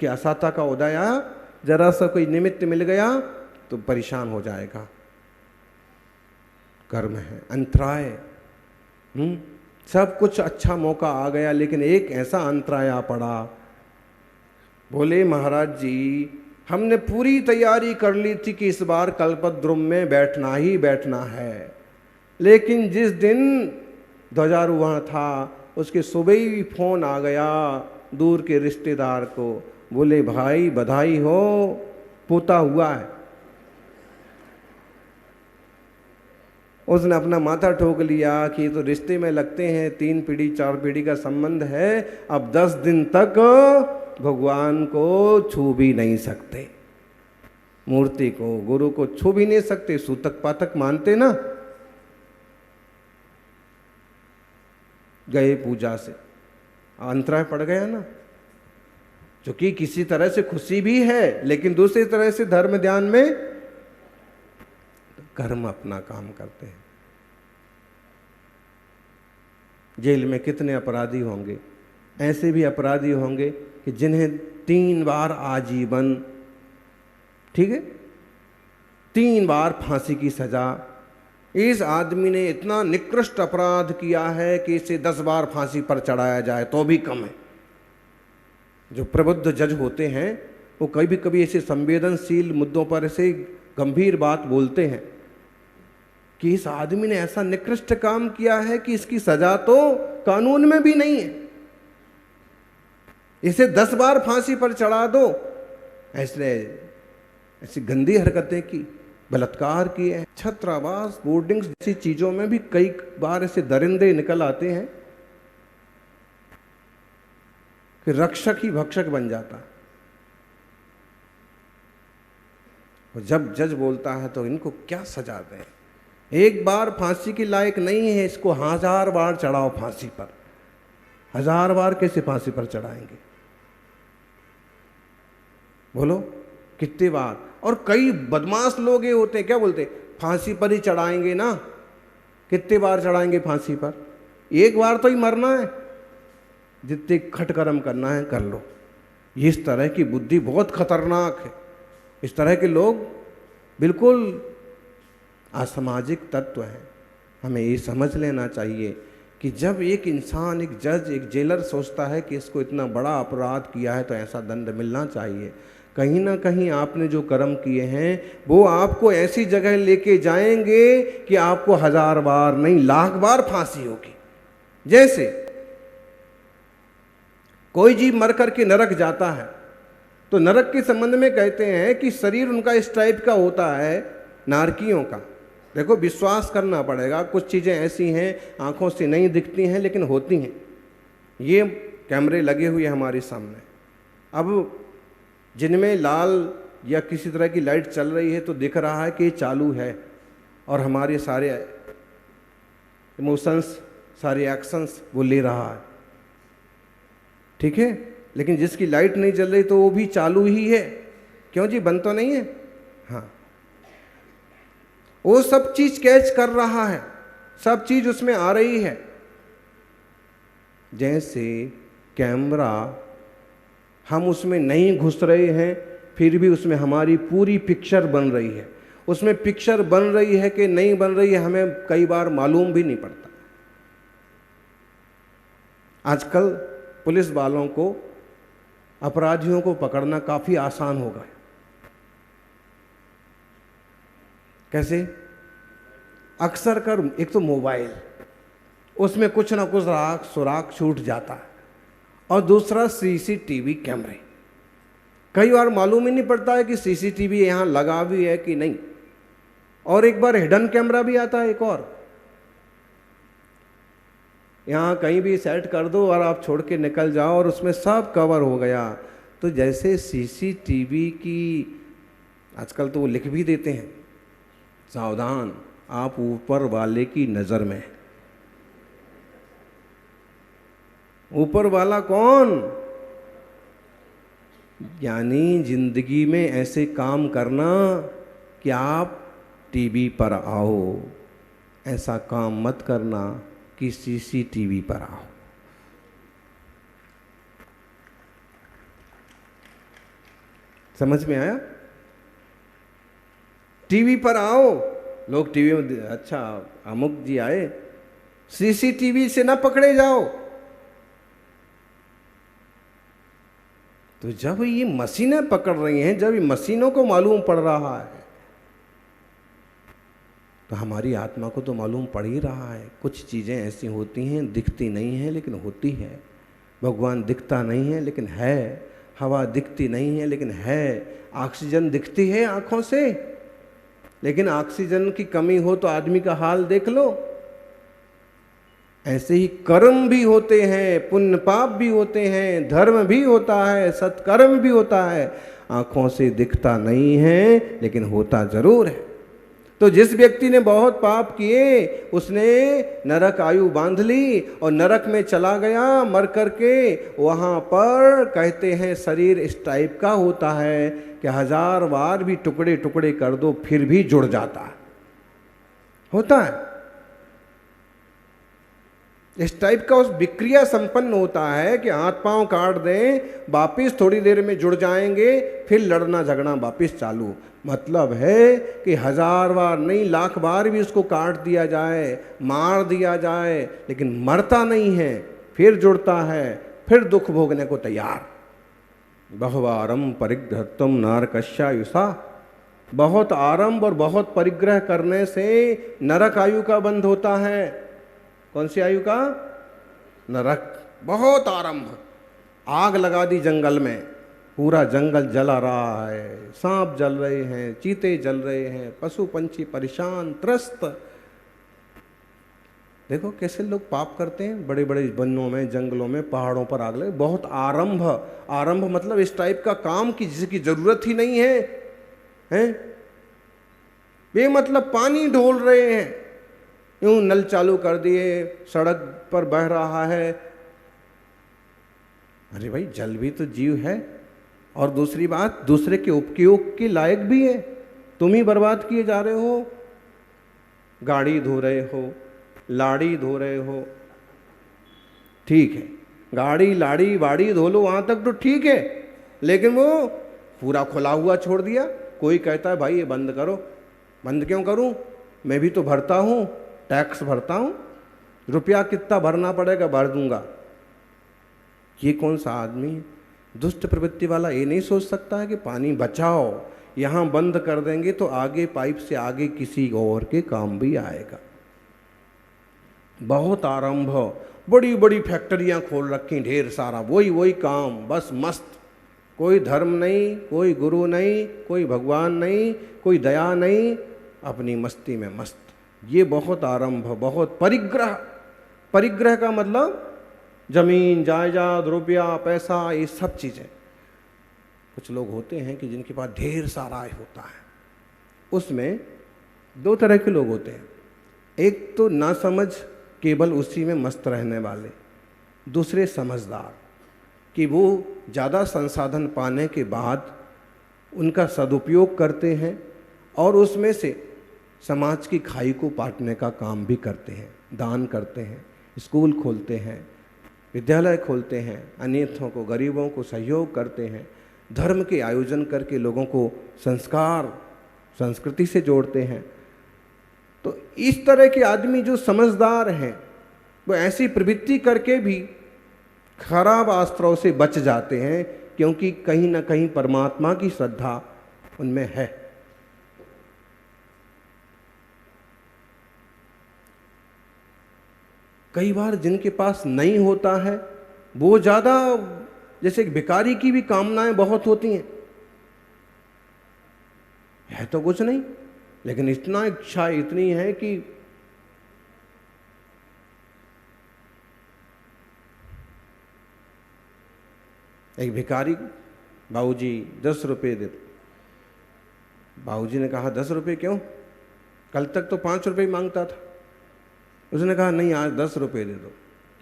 उसकी असहता का उदय आया, जरा सा कोई निमित्त मिल गया तो परेशान हो जाएगा। कर्म है, अंतराय। सब कुछ अच्छा मौका आ गया, लेकिन एक ऐसा अंतराय आ पड़ा। बोले महाराज जी, हमने पूरी तैयारी कर ली थी कि इस बार कल्पद्रुम में बैठना ही बैठना है, लेकिन जिस दिन ध्वजारोहण था उसके सुबह ही फोन आ गया दूर के रिश्तेदार को। बोले भाई बधाई हो, पोता हुआ है। उसने अपना माथा ठोक लिया कि तो रिश्ते में लगते हैं, 3 पीढ़ी 4 पीढ़ी का संबंध है, अब 10 दिन तक भगवान को छू भी नहीं सकते, मूर्ति को, गुरु को छू भी नहीं सकते, सूतक पातक मानते ना। गए पूजा से, अंतराय पड़ गया ना, क्योंकि किसी तरह से खुशी भी है, लेकिन दूसरी तरह से धर्म ध्यान में कर्म अपना काम करते हैं। जेल में कितने अपराधी होंगे, ऐसे भी अपराधी होंगे कि जिन्हें 3 बार आजीवन, ठीक है, 3 बार फांसी की सजा। इस आदमी ने इतना निकृष्ट अपराध किया है कि इसे 10 बार फांसी पर चढ़ाया जाए तो भी कम है। जो प्रबुद्ध जज होते हैं वो कभी कभी ऐसे संवेदनशील मुद्दों पर ऐसे गंभीर बात बोलते हैं कि इस आदमी ने ऐसा निकृष्ट काम किया है कि इसकी सजा तो कानून में भी नहीं है, इसे 10 बार फांसी पर चढ़ा दो। ऐसी गंदी हरकतें की, बलात्कार किए, छात्रावास, बोर्डिंग्स जैसी चीजों में भी कई बार ऐसे दरिंदे निकल आते हैं कि रक्षक ही भक्षक बन जाता। और जब जज बोलता है तो इनको क्या सजा दें, एक बार फांसी के लायक नहीं है, इसको 1000 बार चढ़ाओ फांसी पर। 1000 बार कैसे फांसी पर चढ़ाएंगे, बोलो कितने बार। और कई बदमाश लोग ये होते हैं, क्या बोलते हैं, फांसी पर ही चढ़ाएंगे ना, कितने बार चढ़ाएंगे फांसी पर, एक बार तो ही मरना है, जितने खटकर्म करना है कर लो। इस तरह की बुद्धि बहुत खतरनाक है। इस तरह के लोग बिल्कुल असामाजिक तत्व हैं। हमें ये समझ लेना चाहिए कि जब एक इंसान, एक जज, एक जेलर सोचता है कि इसको इतना बड़ा अपराध किया है तो ऐसा दंड मिलना चाहिए, कहीं ना कहीं आपने जो कर्म किए हैं वो आपको ऐसी जगह लेके जाएंगे कि आपको 1000 बार नहीं, लाख बार फांसी होगी। जैसे कोई जीव मर करके नरक जाता है तो नरक के संबंध में कहते हैं कि शरीर उनका इस टाइप का होता है, नारकियों का। देखो विश्वास करना पड़ेगा, कुछ चीज़ें ऐसी हैं आंखों से नहीं दिखती हैं लेकिन होती हैं। ये कैमरे लगे हुए हमारे सामने, अब जिनमें लाल या किसी तरह की लाइट चल रही है तो दिख रहा है कि ये चालू है और हमारे सारे इमोशंस, सारे एक्शंस वो ले रहा है, ठीक है। लेकिन जिसकी लाइट नहीं जल रही तो वो भी चालू ही है, क्यों जी, बंद तो नहीं है। हाँ, वो सब चीज कैच कर रहा है, सब चीज उसमें आ रही है। जैसे कैमरा, हम उसमें नहीं घुस रहे हैं फिर भी उसमें हमारी पूरी पिक्चर बन रही है। उसमें पिक्चर बन रही है कि नहीं बन रही है हमें कई बार मालूम भी नहीं पड़ता। आजकल पुलिस वालों को, अपराधियों को पकड़ना काफी आसान हो गया। कैसे? अक्सर कर एक तो मोबाइल, उसमें कुछ ना कुछ सुराग छूट जाता है, और दूसरा सीसीटीवी कैमरे। कई बार मालूम ही नहीं पड़ता है कि सीसीटीवी यहाँ लगा भी है कि नहीं। और एक बार हिडन कैमरा भी आता है, एक और, यहाँ कहीं भी सेट कर दो और आप छोड़ के निकल जाओ और उसमें सब कवर हो गया। तो जैसे सीसीटीवी की, आजकल तो वो लिख भी देते हैं, सावधान आप ऊपर वाले की नजर में। ऊपर वाला कौन? यानी जिंदगी में ऐसे काम करना कि आप टीवी पर आओ, ऐसा काम मत करना कि सीसीटीवी पर आओ। समझ में आया? टीवी पर आओ, लोग टीवी में, अच्छा अमुक जी आए, सीसीटीवी से ना पकड़े जाओ। तो जब ये मशीनें पकड़ रही हैं, जब ये मशीनों को मालूम पड़ रहा है, तो हमारी आत्मा को तो मालूम पड़ ही रहा है। कुछ चीज़ें ऐसी होती हैं, दिखती नहीं हैं लेकिन होती है। भगवान दिखता नहीं है लेकिन है, हवा दिखती नहीं है लेकिन है, ऑक्सीजन दिखती है आँखों से, लेकिन ऑक्सीजन की कमी हो तो आदमी का हाल देख लो। ऐसे ही कर्म भी होते हैं, पुण्य पाप भी होते हैं, धर्म भी होता है, सत्कर्म भी होता है। आँखों से दिखता नहीं है लेकिन होता जरूर है। तो जिस व्यक्ति ने बहुत पाप किए, उसने नरक आयु बांध ली और नरक में चला गया मर करके। वहाँ पर कहते हैं शरीर इस टाइप का होता है कि 1000 बार भी टुकड़े टुकड़े कर दो फिर भी जुड़ जाता है, होता है। इस टाइप का उस विक्रिया संपन्न होता है कि हाथ पांव काट दें, वापिस थोड़ी देर में जुड़ जाएंगे, फिर लड़ना झगड़ना वापिस चालू। मतलब है कि 1000 बार नहीं, लाख बार भी उसको काट दिया जाए, मार दिया जाए, लेकिन मरता नहीं है, फिर जुड़ता है, फिर दुख भोगने को तैयार। बहुवारम परिग्रहत्वम नरकस्यायुषा, बहुत आरंभ और बहुत परिग्रह करने से नरक आयु का बंध होता है। कौन सी आयु का? नरक। बहुत आरंभ, आग लगा दी जंगल में, पूरा जंगल जला रहा है, सांप जल रहे हैं, चीते जल रहे हैं, पशु पंछी परेशान त्रस्त। देखो कैसे लोग पाप करते हैं, बड़े बड़े वनों में, जंगलों में, पहाड़ों पर आग लगे। बहुत आरंभ, आरंभ मतलब इस टाइप का काम की जिसकी जरूरत ही नहीं है, हैं? बेमतलब पानी ढोल रहे हैं, यूं नल चालू कर दिए, सड़क पर बह रहा है। अरे भाई, जल भी तो जीव है, और दूसरी बात दूसरे के उपयोग के लायक भी है। तुम ही बर्बाद किए जा रहे हो। गाड़ी धो रहे हो, लाड़ी धो रहे हो, ठीक है, गाड़ी लाड़ी वाड़ी धो लो, वहां तक तो ठीक है, लेकिन वो पूरा खुला हुआ छोड़ दिया। कोई कहता है भाई ये बंद करो। बंद क्यों करूं? मैं भी तो भरता हूं, टैक्स भरता हूं, रुपया कितना भरना पड़ेगा भर दूंगा। ये कौन सा आदमी है? दुष्ट प्रवृत्ति वाला ये नहीं सोच सकता है कि पानी बचाओ, यहाँ बंद कर देंगे तो आगे पाइप से आगे किसी और के काम भी आएगा। बहुत आरंभ, बड़ी बड़ी फैक्ट्रियाँ खोल रखी, ढेर सारा वही वही काम, बस मस्त। कोई धर्म नहीं, कोई गुरु नहीं, कोई भगवान नहीं, कोई दया नहीं, अपनी मस्ती में मस्त। ये बहुत आरंभ, बहुत परिग्रह। परिग्रह का मतलब जमीन जायदाद, रुपया, पैसा, ये सब चीज़ें। कुछ लोग होते हैं कि जिनके पास ढेर सारा होता है। उसमें दो तरह के लोग होते हैं, एक तो ना समझ, केवल उसी में मस्त रहने वाले। दूसरे समझदार, कि वो ज़्यादा संसाधन पाने के बाद उनका सदुपयोग करते हैं और उसमें से समाज की खाई को पाटने का काम भी करते हैं। दान करते हैं, स्कूल खोलते हैं, विद्यालय खोलते हैं, अनाथों को, गरीबों को सहयोग करते हैं, धर्म के आयोजन करके लोगों को संस्कार, संस्कृति से जोड़ते हैं। तो इस तरह के आदमी जो समझदार हैं, वो ऐसी प्रवृत्ति करके भी खराब आस्त्रों से बच जाते हैं, क्योंकि कहीं ना कहीं परमात्मा की श्रद्धा उनमें है। कई बार जिनके पास नहीं होता है वो ज़्यादा, जैसे भिखारी की भी कामनाएं बहुत होती हैं, है तो कुछ नहीं लेकिन इतना इच्छा इतनी है कि एक भिखारी, बाबूजी 10 रुपये दे दो। बाबूजी ने कहा 10 रुपये क्यों? कल तक तो 5 रुपये मांगता था। उसने कहा नहीं, आज 10 रुपये दे दो।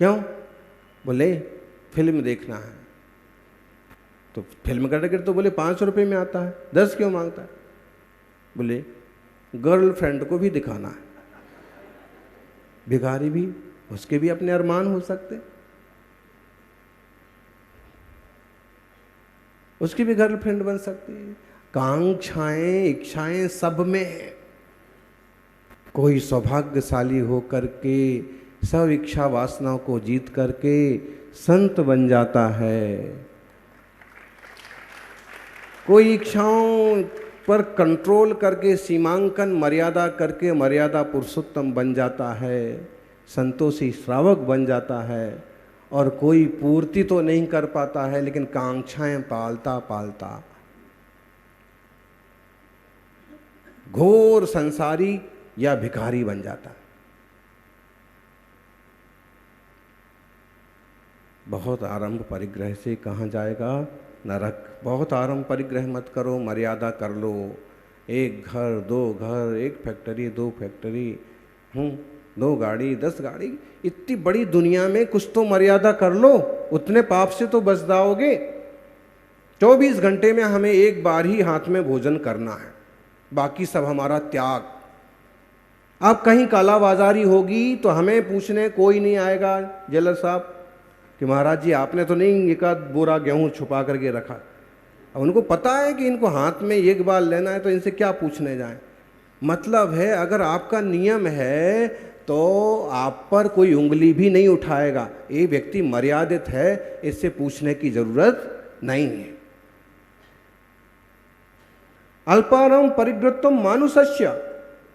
क्यों? बोले फिल्म देखना है। तो फिल्म का टिकट तो बोले 5 रुपये में आता है, 10 क्यों मांगता है? बोले गर्लफ्रेंड को भी दिखाना है। भिखारी भी, उसके भी अपने अरमान हो सकते। उसकी भी गर्लफ्रेंड बन सकती है। कांक्षाएं इच्छाएं सब में है। कोई सौभाग्यशाली हो करके सब इच्छा वासनाओं को जीत करके संत बन जाता है। कोई इच्छाओं पर कंट्रोल करके सीमांकन मर्यादा करके मर्यादा पुरुषोत्तम बन जाता है, संतोषी श्रावक बन जाता है। और कोई पूर्ति तो नहीं कर पाता है लेकिन कांक्षाएं पालता पालता घोर संसारी या भिखारी बन जाता है। बहुत आरंभ परिग्रह से कहाँ जाएगा? नरक। बहुत आरंभ परिग्रह मत करो, मर्यादा कर लो। एक घर, दो घर, एक फैक्ट्री, दो फैक्ट्री, 2 गाड़ी, 10 गाड़ी, इतनी बड़ी दुनिया में कुछ तो मर्यादा कर लो, उतने पाप से तो बच जाओगे। 24 घंटे में हमें एक बार ही हाथ में भोजन करना है, बाकी सब हमारा त्याग। अब कहीं कालाबाजारी होगी तो हमें पूछने कोई नहीं आएगा जेलर साहब कि महाराज जी आपने तो नहीं एक आध बोरा गेहूं छुपा करके रखा। अब उनको पता है कि इनको हाथ में एक बार लेना है तो इनसे क्या पूछने जाएं। मतलब है अगर आपका नियम है तो आप पर कोई उंगली भी नहीं उठाएगा। ये व्यक्ति मर्यादित है, इससे पूछने की जरूरत नहीं है। अल्पारंभ परिग्रहत्वम मानुषस्य,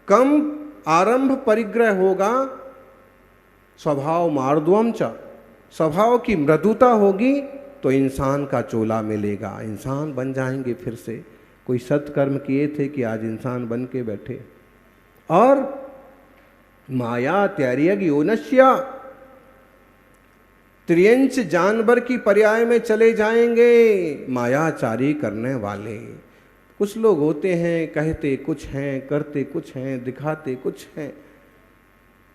कम आरंभ परिग्रह होगा। स्वभाव मार्दवम च, स्वभाव की मृदुता होगी तो इंसान का चोला मिलेगा, इंसान बन जाएंगे फिर से। कोई सत्कर्म किए थे कि आज इंसान बन के बैठे। और माया त्यार्यग योनस्या, त्रियंच जानवर की पर्याय में चले जाएंगे मायाचारी करने वाले। कुछ लोग होते हैं कहते कुछ हैं, करते कुछ हैं, दिखाते कुछ हैं।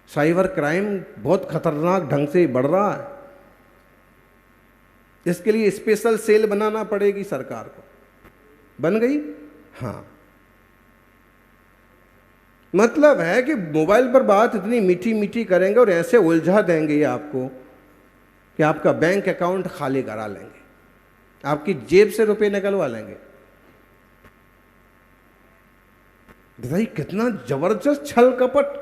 साइबर क्राइम बहुत खतरनाक ढंग से बढ़ रहा है, इसके लिए स्पेशल सेल बनाना पड़ेगी सरकार को। बन गई? हाँ। मतलब है कि मोबाइल पर बात इतनी मीठी मीठी करेंगे और ऐसे उलझा देंगे ये आपको कि आपका बैंक अकाउंट खाली करा लेंगे, आपकी जेब से रुपए निकलवा लेंगे। भाई कितना जबरदस्त छल कपट।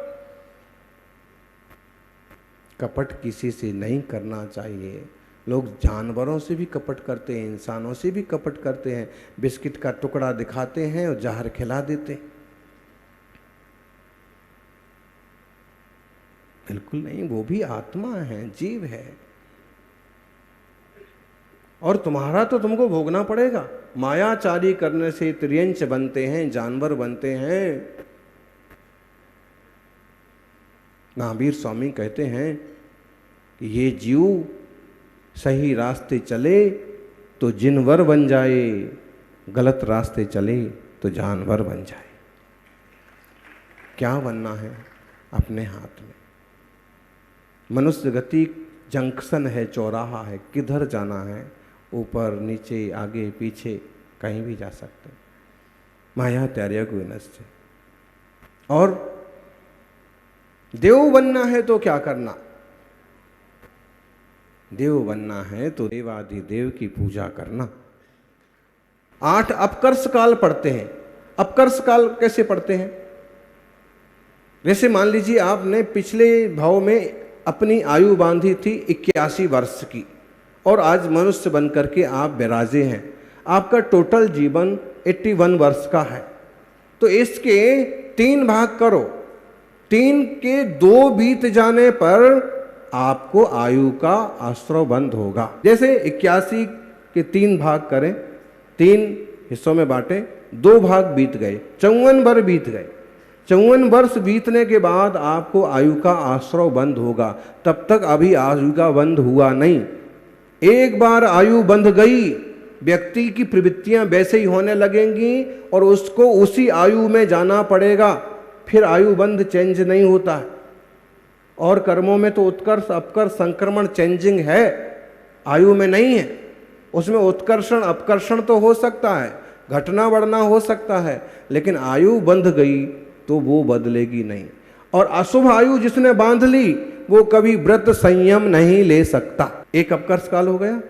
कपट किसी से नहीं करना चाहिए। लोग जानवरों से भी कपट करते हैं, इंसानों से भी कपट करते हैं। बिस्किट का टुकड़ा दिखाते हैं और जहर खिला देते हैं। बिल्कुल नहीं, वो भी आत्मा है, जीव है, और तुम्हारा तो तुमको भोगना पड़ेगा। मायाचारी करने से त्रियंच बनते हैं, जानवर बनते हैं। महावीर स्वामी कहते हैं कि ये जीव सही रास्ते चले तो जिनवर बन जाए, गलत रास्ते चले तो जानवर बन जाए। क्या बनना है? अपने हाथ में। मनुष्य गति जंक्शन है, चौराहा है, किधर जाना है, ऊपर नीचे आगे पीछे कहीं भी जा सकते। माया त्यार्यग विनश्य। और देव बनना है तो क्या करना? देव बनना है तो देवाधिदेव की पूजा करना। 8 अपकर्ष काल पढ़ते हैं। अपकर्ष काल कैसे पढ़ते हैं? जैसे मान लीजिए आपने पिछले भाव में अपनी आयु बांधी थी 81 वर्ष की और आज मनुष्य बनकर के आप विराजे हैं। आपका टोटल जीवन 81 वर्ष का है। तो इसके 3 भाग करो। 3 के 2 बीत जाने पर आपको आयु का आश्रव बंद होगा। जैसे 81 के 3 भाग करें, 3 हिस्सों में बांटें, 2 भाग बीत गए, 54 वर्ष बीत गए। 54 वर्ष बीतने के बाद आपको आयु का आश्रव बंद होगा। तब तक अभी आयु का बंद हुआ नहीं। एक बार आयु बंध गई, व्यक्ति की प्रवृत्तियां वैसे ही होने लगेंगी और उसको उसी आयु में जाना पड़ेगा। फिर आयु बंध चेंज नहीं होता है। और कर्मों में तो उत्कर्ष अपकर्ष संक्रमण चेंजिंग है, आयु में नहीं है। उसमें उत्कर्षण अपकर्षण तो हो सकता है, घटना बढ़ना हो सकता है, लेकिन आयु बंध गई तो वो बदलेगी नहीं। और अशुभ आयु जिसने बांध ली वो कभी व्रत संयम नहीं ले सकता। एक अपकर्ष काल हो गया,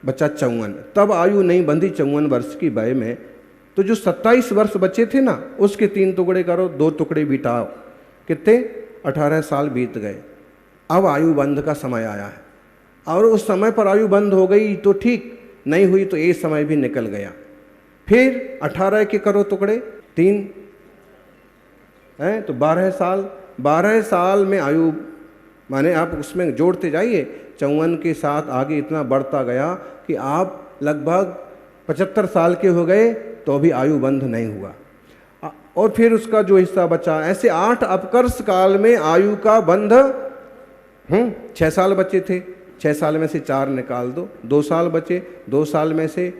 बच्चा 54, तब आयु नहीं बंधी 54 वर्ष की वय में, तो जो 27 वर्ष बचे थे ना, उसके 3 टुकड़े करो, 2 टुकड़े बिटाओ, कितने? 18 साल बीत गए। अब आयु बंध का समय आया है, और उस समय पर आयु बंद हो गई तो ठीक, नहीं हुई तो ये समय भी निकल गया। फिर 18 के करो टुकड़े, 3 हैं तो 12 साल। 12 साल में आयु माने आप उसमें जोड़ते जाइए, 54 के साथ आगे इतना बढ़ता गया कि आप लगभग 75 साल के हो गए तो भी आयु बंध नहीं हुआ। और फिर उसका जो हिस्सा बचा, ऐसे 8 अपकर्ष काल में आयु का बंध 6 साल बचे थे, 6 साल में से 4 निकाल दो, 2 साल बचे, 2 साल में से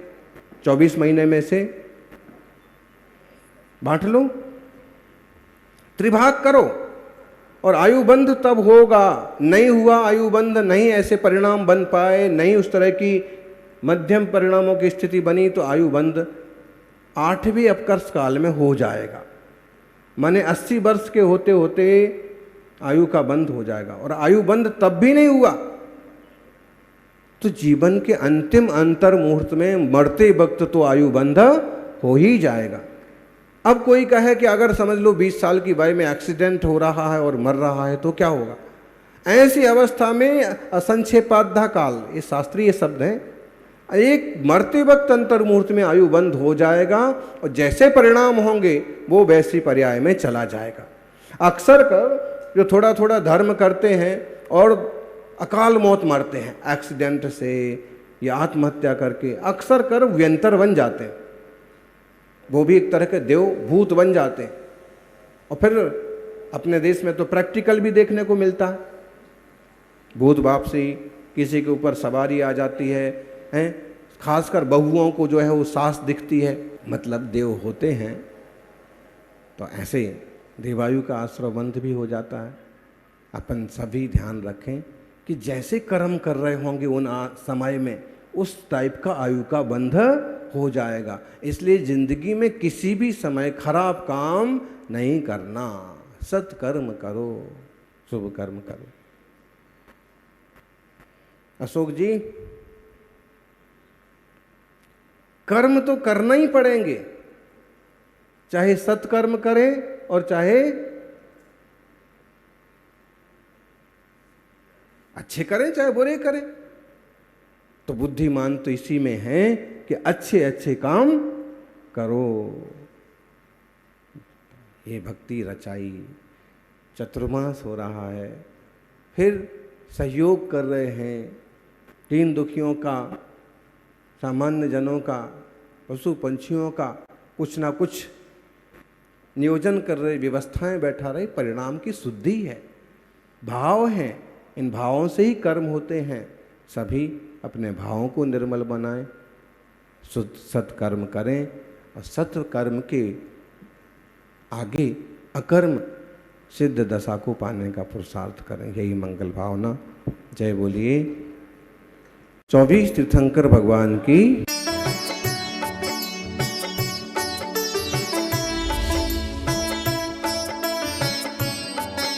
24 महीने में से बांट लो, त्रिभाग करो, और आयु बंध तब होगा। नहीं हुआ आयु बंध, नहीं ऐसे परिणाम बन पाए, नहीं उस तरह की मध्यम परिणामों की स्थिति बनी, तो आयु बंध 8वें अपकर्ष काल में हो जाएगा। माने 80 वर्ष के होते होते आयु का बंध हो जाएगा। और आयु बंध तब भी नहीं हुआ तो जीवन के अंतिम अंतर मुहूर्त में मरते वक्त तो आयु बंध हो ही जाएगा। अब कोई कहे कि अगर समझ लो 20 साल की वय में एक्सीडेंट हो रहा है और मर रहा है तो क्या होगा? ऐसी अवस्था में असंक्षेपाद्धा काल, ये शास्त्रीय शब्द हैं, एक मरते वक्त अंतर मुहूर्त में आयु बंद हो जाएगा, और जैसे परिणाम होंगे वो वैसी पर्याय में चला जाएगा। अक्सर कर जो थोड़ा थोड़ा धर्म करते हैं और अकाल मौत मरते हैं, एक्सीडेंट से या आत्महत्या करके, अक्सर कर व्यंतर बन जाते हैं, वो भी एक तरह के देव भूत बन जाते हैं। और फिर अपने देश में तो प्रैक्टिकल भी देखने को मिलता है, भूत बाप से ही किसी के ऊपर सवारी आ जाती है, हैं, खासकर बहुओं को जो है वो सास दिखती है, मतलब देव होते हैं। तो ऐसे देवायु का आश्रवबंध भी हो जाता है। अपन सभी ध्यान रखें कि जैसे कर्म कर रहे होंगे उन समय में, उस टाइप का आयु का बंध हो जाएगा। इसलिए जिंदगी में किसी भी समय खराब काम नहीं करना, सत्कर्म करो, शुभ कर्म करो। अशोक जी, कर्म तो करना ही पड़ेंगे, चाहे सत्कर्म करें और चाहे अच्छे करें चाहे बुरे करें। तो बुद्धिमान तो इसी में है कि अच्छे अच्छे काम करो। ये भक्ति रचाई, चतुर्मास हो रहा है, फिर सहयोग कर रहे हैं, दीन दुखियों का, सामान्य जनों का, पशु पंछियों का कुछ ना कुछ नियोजन कर रहे, व्यवस्थाएं बैठा रहे। परिणाम की शुद्धि है, भाव हैं, इन भावों से ही कर्म होते हैं। सभी अपने भावों को निर्मल बनाएं, सत्कर्म करें, और सत्कर्म के आगे अकर्म सिद्ध दशा को पाने का पुरुषार्थ करें। यही मंगल भावना। जय बोलिए 24 तीर्थंकर भगवान की।